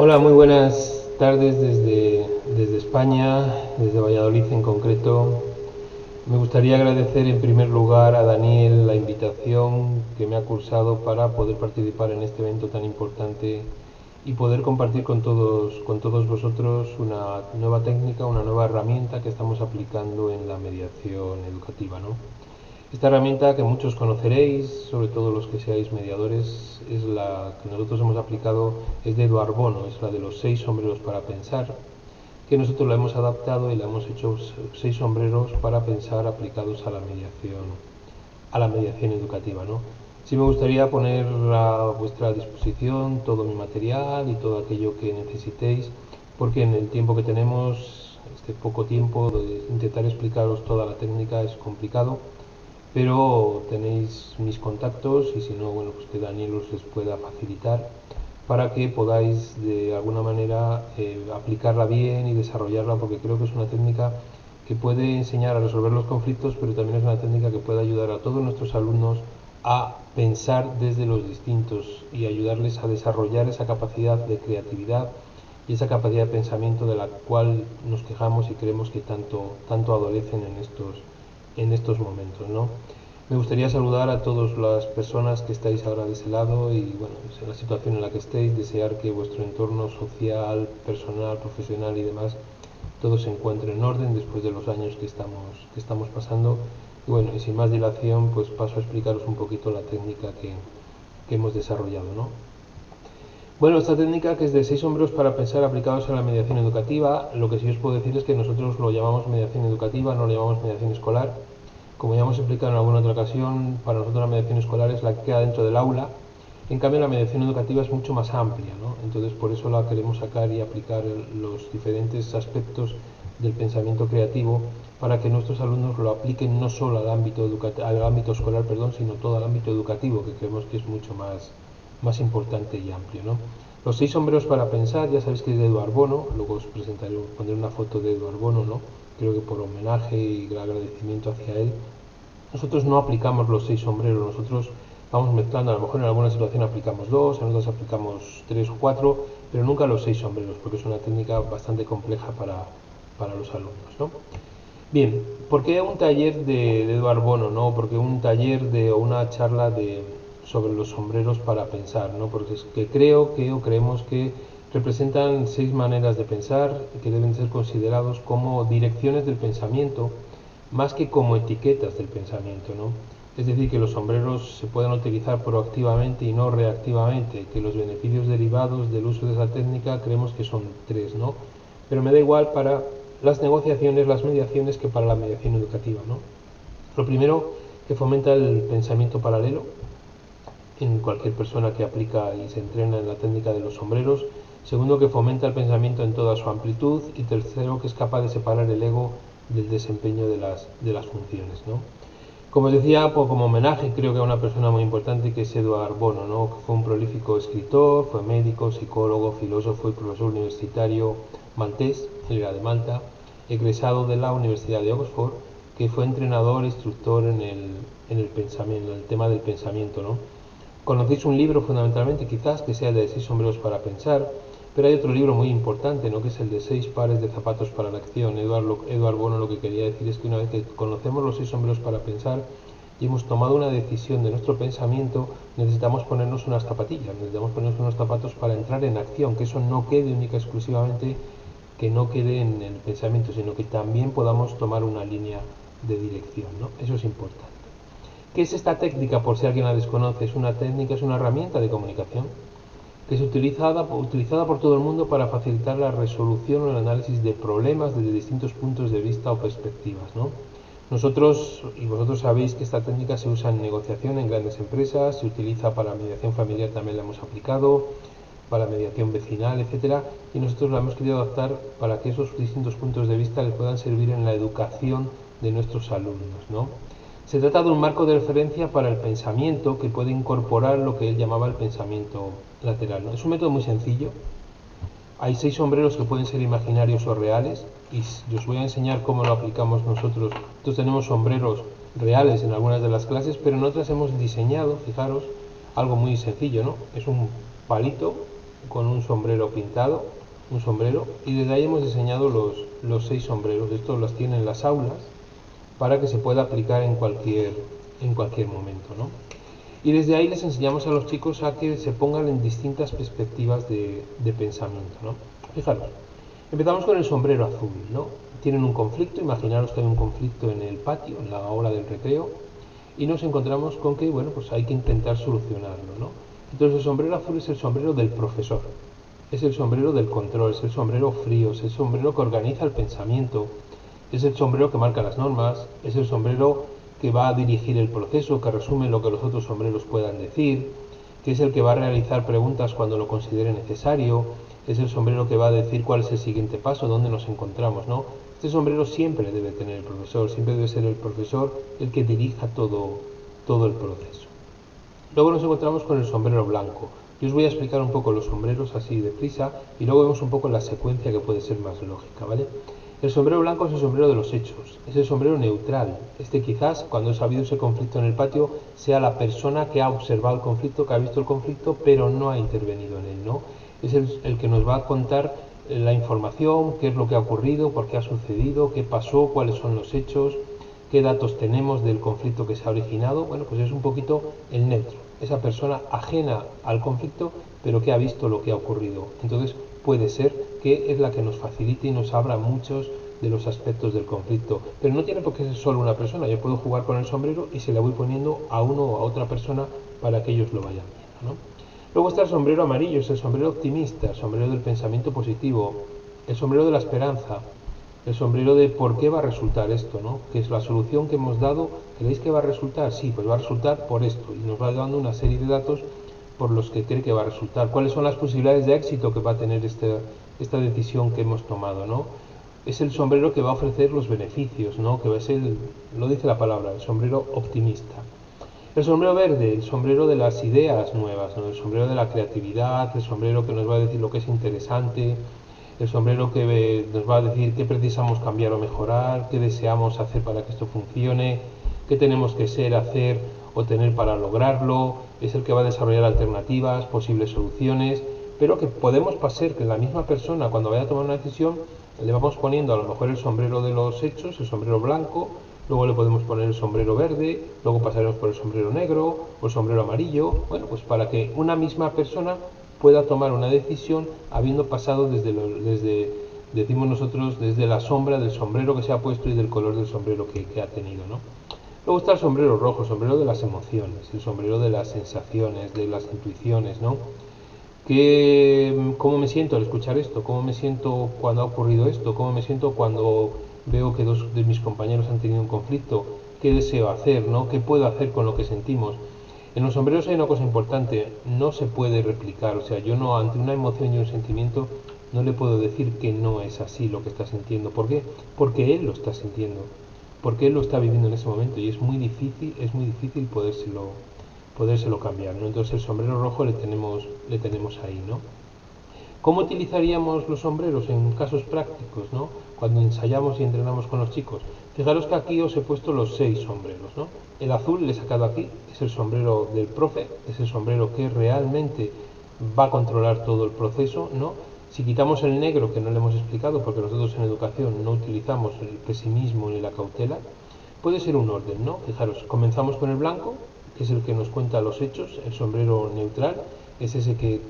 Hola, muy buenas tardes desde España, desde Valladolid en concreto. Me gustaría agradecer en primer lugar a Daniel la invitación que me ha cursado para poder participar en este evento tan importante y poder compartir con todos vosotros una nueva técnica, una nueva herramienta que estamos aplicando en la mediación educativa, ¿no? Esta herramienta que muchos conoceréis, sobre todo los que seáis mediadores, es la que nosotros hemos aplicado, es de Eduard Bono, es la de los 6 sombreros para pensar, que nosotros la hemos adaptado y la hemos hecho 6 sombreros para pensar aplicados a la mediación educativa, ¿no? Sí me gustaría poner a vuestra disposición todo mi material y todo aquello que necesitéis, porque en el tiempo que tenemos, este poco tiempo, de intentar explicaros toda la técnica es complicado, pero tenéis mis contactos y si no, bueno, pues que Daniel os les pueda facilitar para que podáis de alguna manera aplicarla bien y desarrollarla, porque creo que es una técnica que puede enseñar a resolver los conflictos, pero también es una técnica que puede ayudar a todos nuestros alumnos a pensar desde los distintos y ayudarles a desarrollar esa capacidad de creatividad y esa capacidad de pensamiento de la cual nos quejamos y creemos que tanto adolecen en estos momentos, ¿no? Me gustaría saludar a todas las personas que estáis ahora de ese lado y, bueno, en la situación en la que estéis, desear que vuestro entorno social, personal, profesional y demás, todo se encuentre en orden después de los años que estamos pasando. Y bueno, y sin más dilación, pues paso a explicaros un poquito la técnica que hemos desarrollado, ¿no? Bueno, esta técnica que es de 6 sombreros para pensar aplicados a la mediación educativa, lo que sí os puedo decir es que nosotros lo llamamos mediación educativa, no lo llamamos mediación escolar. Como ya hemos explicado en alguna otra ocasión, para nosotros la mediación escolar es la que queda dentro del aula, en cambio la mediación educativa es mucho más amplia, ¿no? Entonces por eso la queremos sacar y aplicar los diferentes aspectos del pensamiento creativo para que nuestros alumnos lo apliquen no solo al ámbito escolar, perdón, sino todo al ámbito educativo, que creemos que es mucho más importante y amplio, ¿no? Los 6 sombreros para pensar, ya sabéis que es de Eduard Bono, luego os presentaré, pondré una foto de Eduard Bono, ¿no? Creo que por homenaje y agradecimiento hacia él. Nosotros no aplicamos los 6 sombreros, nosotros vamos mezclando, a lo mejor en alguna situación aplicamos 2, en otras aplicamos 3 o 4, pero nunca los 6 sombreros, porque es una técnica bastante compleja para los alumnos, ¿no? Bien, ¿por qué un taller de Eduard Bono, no? ¿Por qué un taller o una charla sobre los sombreros para pensar, ¿no? Porque es que creemos que representan 6 maneras de pensar que deben ser considerados como direcciones del pensamiento más que como etiquetas del pensamiento, ¿no? Es decir, que los sombreros se pueden utilizar proactivamente y no reactivamente, que los beneficios derivados del uso de esa técnica creemos que son 3, ¿no? Pero me da igual para las negociaciones, las mediaciones, que para la mediación educativa, ¿no? Lo primero, que fomenta el pensamiento paralelo en cualquier persona que aplica y se entrena en la técnica de los sombreros. Segundo, que fomenta el pensamiento en toda su amplitud. Y tercero, que es capaz de separar el ego del desempeño de las funciones, ¿no? Como decía, pues como homenaje creo que a una persona muy importante que es Eduard Bono, ¿no? Que fue un prolífico escritor, fue médico, psicólogo, filósofo y profesor universitario maltés, él era de Malta, egresado de la Universidad de Oxford, que fue entrenador, instructor en el pensamiento, en el tema del pensamiento, ¿no? Conocéis un libro fundamentalmente, quizás, que sea el de 6 sombreros para pensar, pero hay otro libro muy importante, ¿no? Que es el de 6 pares de zapatos para la acción. Eduard Bono lo que quería decir es que una vez que conocemos los 6 sombreros para pensar y hemos tomado una decisión de nuestro pensamiento, necesitamos ponernos unas zapatillas, necesitamos ponernos unos zapatos para entrar en acción, que eso no quede única y exclusivamente, que no quede en el pensamiento, sino que también podamos tomar una línea de dirección, ¿no? Eso es importante. ¿Qué es esta técnica? Por si alguien la desconoce, es una técnica, es una herramienta de comunicación que es utilizada por todo el mundo para facilitar la resolución o el análisis de problemas desde distintos puntos de vista o perspectivas, ¿no? Nosotros y vosotros sabéis que esta técnica se usa en negociación en grandes empresas, se utiliza para mediación familiar, también la hemos aplicado, para mediación vecinal, etcétera, y nosotros la hemos querido adaptar para que esos distintos puntos de vista les puedan servir en la educación de nuestros alumnos, ¿no? Se trata de un marco de referencia para el pensamiento que puede incorporar lo que él llamaba el pensamiento lateral, ¿no? Es un método muy sencillo. Hay 6 sombreros que pueden ser imaginarios o reales y os voy a enseñar cómo lo aplicamos nosotros. Nosotros tenemos sombreros reales en algunas de las clases, pero en otras hemos diseñado, fijaros, algo muy sencillo, ¿no? Es un palito con un sombrero pintado, un sombrero, y desde ahí hemos diseñado los 6 sombreros. Estos los tienen en las aulas para que se pueda aplicar en cualquier momento, ¿no? Y desde ahí les enseñamos a los chicos a que se pongan en distintas perspectivas de pensamiento, ¿no? Fijaros, empezamos con el sombrero azul, ¿no? Tienen un conflicto, imaginaros que hay un conflicto en el patio, en la hora del recreo, y nos encontramos con que, bueno, pues hay que intentar solucionarlo, ¿no? Entonces el sombrero azul es el sombrero del profesor, es el sombrero del control, es el sombrero frío, es el sombrero que organiza el pensamiento, es el sombrero que marca las normas, es el sombrero que va a dirigir el proceso, que resume lo que los otros sombreros puedan decir, que es el que va a realizar preguntas cuando lo considere necesario, es el sombrero que va a decir cuál es el siguiente paso, dónde nos encontramos, ¿no? Este sombrero siempre debe tener el profesor, siempre debe ser el profesor el que dirija todo el proceso. Luego nos encontramos con el sombrero blanco. Yo os voy a explicar un poco los sombreros así deprisa y luego vemos un poco la secuencia que puede ser más lógica, ¿vale? El sombrero blanco es el sombrero de los hechos, es el sombrero neutral. Este quizás, cuando ha habido ese conflicto en el patio, sea la persona que ha observado el conflicto, que ha visto el conflicto, pero no ha intervenido en él, ¿no? Es el que nos va a contar la información, qué es lo que ha ocurrido, por qué ha sucedido, qué pasó, cuáles son los hechos, qué datos tenemos del conflicto que se ha originado. Bueno, pues es un poquito el neutro, esa persona ajena al conflicto, pero que ha visto lo que ha ocurrido. Entonces puede ser que es la que nos facilite y nos abra muchos de los aspectos del conflicto. Pero no tiene por qué ser solo una persona. Yo puedo jugar con el sombrero y se le voy poniendo a uno o a otra persona para que ellos lo vayan viendo, ¿no? Luego está el sombrero amarillo, es el sombrero optimista, el sombrero del pensamiento positivo, el sombrero de la esperanza, el sombrero de por qué va a resultar esto, ¿no? Que es la solución que hemos dado. ¿Creéis que va a resultar? Sí, pues va a resultar por esto. Y nos va dando una serie de datos por los que cree que va a resultar. ¿Cuáles son las posibilidades de éxito que va a tener esta decisión que hemos tomado, ¿no? Es el sombrero que va a ofrecer los beneficios, ¿no? Que va a ser, lo dice la palabra, el sombrero optimista. El sombrero verde, el sombrero de las ideas nuevas, ¿no? El sombrero de la creatividad, el sombrero que nos va a decir lo que es interesante, el sombrero que nos va a decir qué precisamos cambiar o mejorar, qué deseamos hacer para que esto funcione, qué tenemos que ser, hacer o tener para lograrlo. Es el que va a desarrollar alternativas, posibles soluciones, pero que podemos pasar que la misma persona, cuando vaya a tomar una decisión, le vamos poniendo a lo mejor el sombrero de los hechos, el sombrero blanco, luego le podemos poner el sombrero verde, luego pasaremos por el sombrero negro o el sombrero amarillo. Bueno, pues para que una misma persona pueda tomar una decisión habiendo pasado decimos nosotros, desde la sombra del sombrero que se ha puesto y del color del sombrero que ha tenido, ¿no? Luego está el sombrero rojo, el sombrero de las emociones, el sombrero de las sensaciones, de las intuiciones, ¿no? ¿Cómo me siento al escuchar esto? ¿Cómo me siento cuando ha ocurrido esto? ¿Cómo me siento cuando veo que dos de mis compañeros han tenido un conflicto? ¿Qué deseo hacer, ¿no? ¿Qué puedo hacer con lo que sentimos? En los sombreros hay una cosa importante, no se puede replicar, o sea, yo no, ante una emoción y un sentimiento, no le puedo decir que no es así lo que está sintiendo. ¿Por qué? Porque él lo está sintiendo, porque él lo está viviendo en ese momento y es muy difícil podérselo cambiar, ¿no? Entonces el sombrero rojo le tenemos ahí, ¿no? ¿Cómo utilizaríamos los sombreros en casos prácticos, ¿no? Cuando ensayamos y entrenamos con los chicos? Fijaros que aquí os he puesto los 6 sombreros, ¿no? El azul le he sacado aquí, es el sombrero del profe, es el sombrero que realmente va a controlar todo el proceso, ¿no? Si quitamos el negro, que no le hemos explicado, porque nosotros en educación no utilizamos el pesimismo ni la cautela, puede ser un orden, ¿no? Fijaros, comenzamos con el blanco, que es el que nos cuenta los hechos, el sombrero neutral, es ese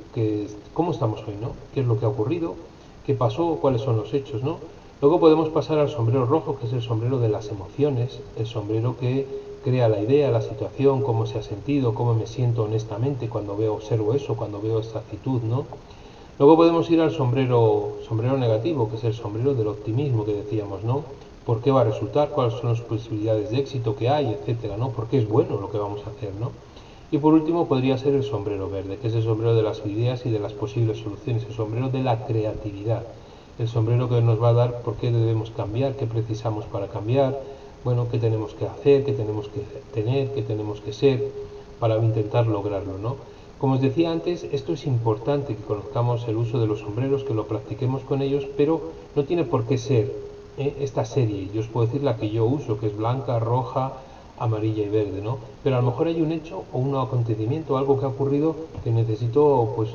¿cómo estamos hoy, ¿no? ¿Qué es lo que ha ocurrido? ¿Qué pasó? ¿Cuáles son los hechos, ¿no? Luego podemos pasar al sombrero rojo, que es el sombrero de las emociones, el sombrero que crea la idea, la situación, cómo se ha sentido, cómo me siento honestamente cuando observo eso, cuando veo esta actitud, ¿no? Luego podemos ir al sombrero negativo, que es el sombrero del optimismo que decíamos, ¿no? ¿Por qué va a resultar? ¿Cuáles son las posibilidades de éxito que hay? Etcétera, ¿no? ¿Por qué es bueno lo que vamos a hacer, ¿no? Y por último podría ser el sombrero verde, que es el sombrero de las ideas y de las posibles soluciones, el sombrero de la creatividad, el sombrero que nos va a dar por qué debemos cambiar, qué precisamos para cambiar, bueno, qué tenemos que hacer, qué tenemos que tener, qué tenemos que ser para intentar lograrlo, ¿no? Como os decía antes, esto es importante que conozcamos el uso de los sombreros, que lo practiquemos con ellos, pero no tiene por qué ser esta serie. Yo os puedo decir la que yo uso, que es blanca, roja, amarilla y verde, ¿no? Pero a lo mejor hay un hecho o un acontecimiento, algo que ha ocurrido que necesito, pues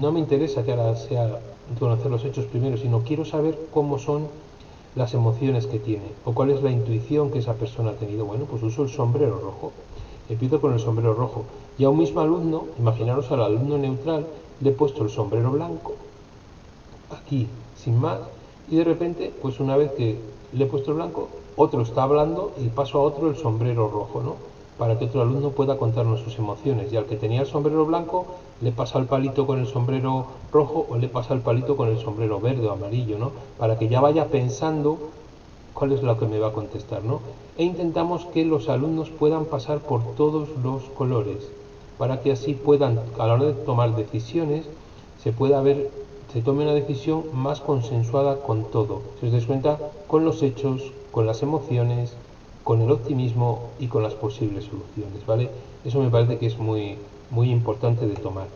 no me interesa que ahora sea conocer los hechos primero, sino quiero saber cómo son las emociones que tiene o cuál es la intuición que esa persona ha tenido. Bueno, pues uso el sombrero rojo. Empiezo con el sombrero rojo. Y a un mismo alumno, imaginaros al alumno neutral, le he puesto el sombrero blanco, aquí, sin más, y de repente, pues una vez que le he puesto el blanco, otro está hablando y paso a otro el sombrero rojo, ¿no? Para que otro alumno pueda contarnos sus emociones. Y al que tenía el sombrero blanco, le pasa el palito con el sombrero rojo o le pasa el palito con el sombrero verde o amarillo, ¿no? Para que ya vaya pensando cuál es lo que me va a contestar, ¿no? E intentamos que los alumnos puedan pasar por todos los colores, para que así puedan, a la hora de tomar decisiones, se pueda ver, se tome una decisión más consensuada con todo. Si os dais cuenta, con los hechos, con las emociones, con el optimismo y con las posibles soluciones, ¿vale? Eso me parece que es muy importante de tomar.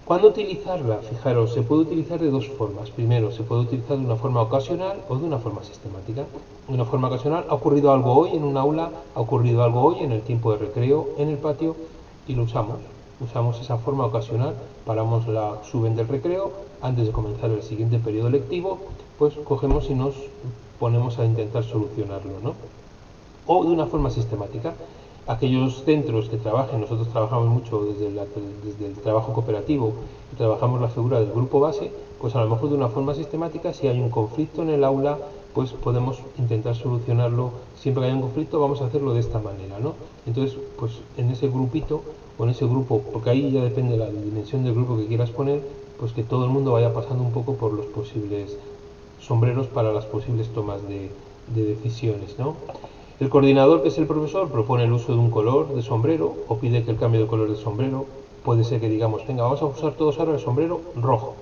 ¿Cuándo utilizarla? Fijaros, se puede utilizar de dos formas. Primero, se puede utilizar de una forma ocasional o de una forma sistemática. De una forma ocasional, ha ocurrido algo hoy en un aula, ha ocurrido algo hoy en el tiempo de recreo, en el patio, y lo usamos. Usamos esa forma ocasional, paramos la suben del recreo, antes de comenzar el siguiente periodo lectivo, pues cogemos y nos ponemos a intentar solucionarlo, ¿no? O de una forma sistemática. Aquellos centros que trabajen, nosotros trabajamos mucho desde el trabajo cooperativo y trabajamos la figura del grupo base, pues a lo mejor de una forma sistemática, si hay un conflicto en el aula, pues podemos intentar solucionarlo. Siempre que haya un conflicto vamos a hacerlo de esta manera, ¿no? Entonces, pues en ese grupito o en ese grupo, porque ahí ya depende de la dimensión del grupo que quieras poner, pues que todo el mundo vaya pasando un poco por los posibles sombreros para las posibles tomas de decisiones, ¿no? El coordinador, que es el profesor, propone el uso de un color de sombrero o pide que el cambio de color de sombrero. Puede ser que digamos, venga, vamos a usar todos ahora el sombrero rojo.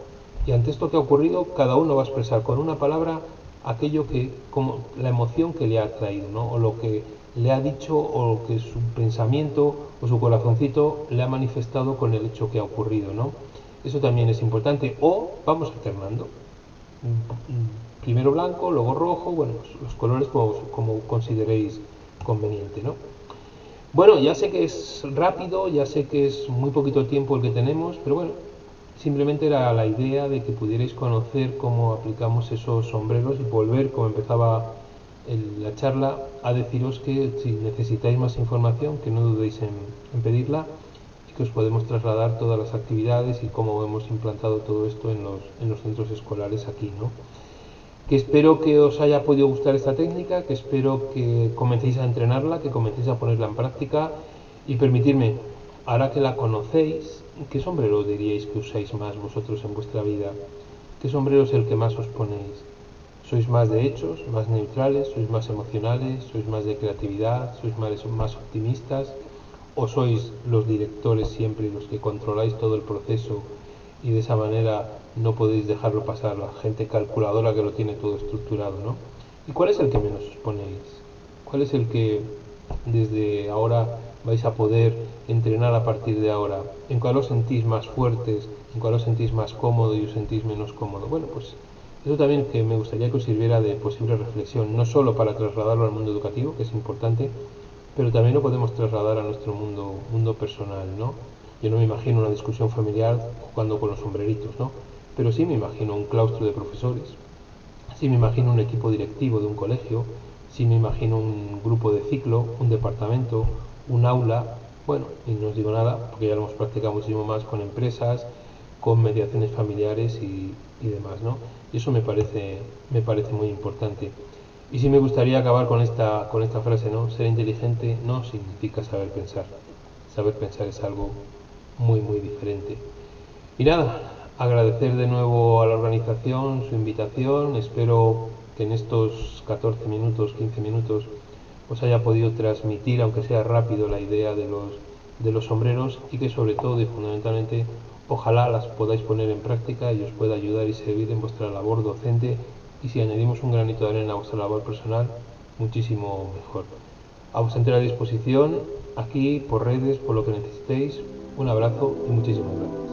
Y ante esto que ha ocurrido, cada uno va a expresar con una palabra aquello que, como la emoción que le ha traído, ¿no? O lo que le ha dicho o lo que su pensamiento o su corazoncito le ha manifestado con el hecho que ha ocurrido, ¿no? Eso también es importante. O vamos alternando. Primero blanco, luego rojo, bueno, los colores como consideréis conveniente, ¿no? Bueno, ya sé que es rápido, ya sé que es muy poquito tiempo el que tenemos, pero bueno, simplemente era la idea de que pudierais conocer cómo aplicamos esos sombreros y volver, como empezaba la charla, a deciros que si necesitáis más información, que no dudéis en pedirla y que os podemos trasladar todas las actividades y cómo hemos implantado todo esto en los centros escolares aquí, ¿no? Que espero que os haya podido gustar esta técnica, que espero que comencéis a entrenarla, que comencéis a ponerla en práctica y permitirme, ahora que la conocéis, ¿qué sombrero diríais que usáis más vosotros en vuestra vida? ¿Qué sombrero es el que más os ponéis? ¿Sois más de hechos, más neutrales, sois más emocionales, sois más de creatividad, sois más optimistas? ¿O sois los directores siempre, los que controláis todo el proceso y de esa manera no podéis dejarlo pasar, la gente calculadora que lo tiene todo estructurado, ¿no? ¿Y cuál es el que menos os ponéis? ¿Cuál es el que desde ahora vais a poder entrenar a partir de ahora? ¿En cuál os sentís más fuertes? ¿En cuál os sentís más cómodo y os sentís menos cómodo? Bueno, pues eso también que me gustaría que os sirviera de posible reflexión, no solo para trasladarlo al mundo educativo, que es importante, pero también lo podemos trasladar a nuestro mundo personal, ¿no? Yo no me imagino una discusión familiar jugando con los sombreritos, ¿no? Pero sí me imagino un claustro de profesores, sí me imagino un equipo directivo de un colegio, sí me imagino un grupo de ciclo, un departamento, un aula, bueno, y no os digo nada porque ya lo hemos practicado muchísimo más con empresas, con mediaciones familiares y demás, ¿no? Y eso me parece muy importante. Y sí me gustaría acabar con esta frase, ¿no? Ser inteligente no significa saber pensar. Saber pensar es algo muy diferente. Y nada, agradecer de nuevo a la organización su invitación. Espero que en estos 14 minutos, 15 minutos, os haya podido transmitir, aunque sea rápido, la idea de los sombreros y que sobre todo y fundamentalmente ojalá las podáis poner en práctica y os pueda ayudar y servir en vuestra labor docente y si añadimos un granito de arena a vuestra labor personal, muchísimo mejor. A vuestra entera disposición, aquí, por redes, por lo que necesitéis. Un abrazo y muchísimas gracias.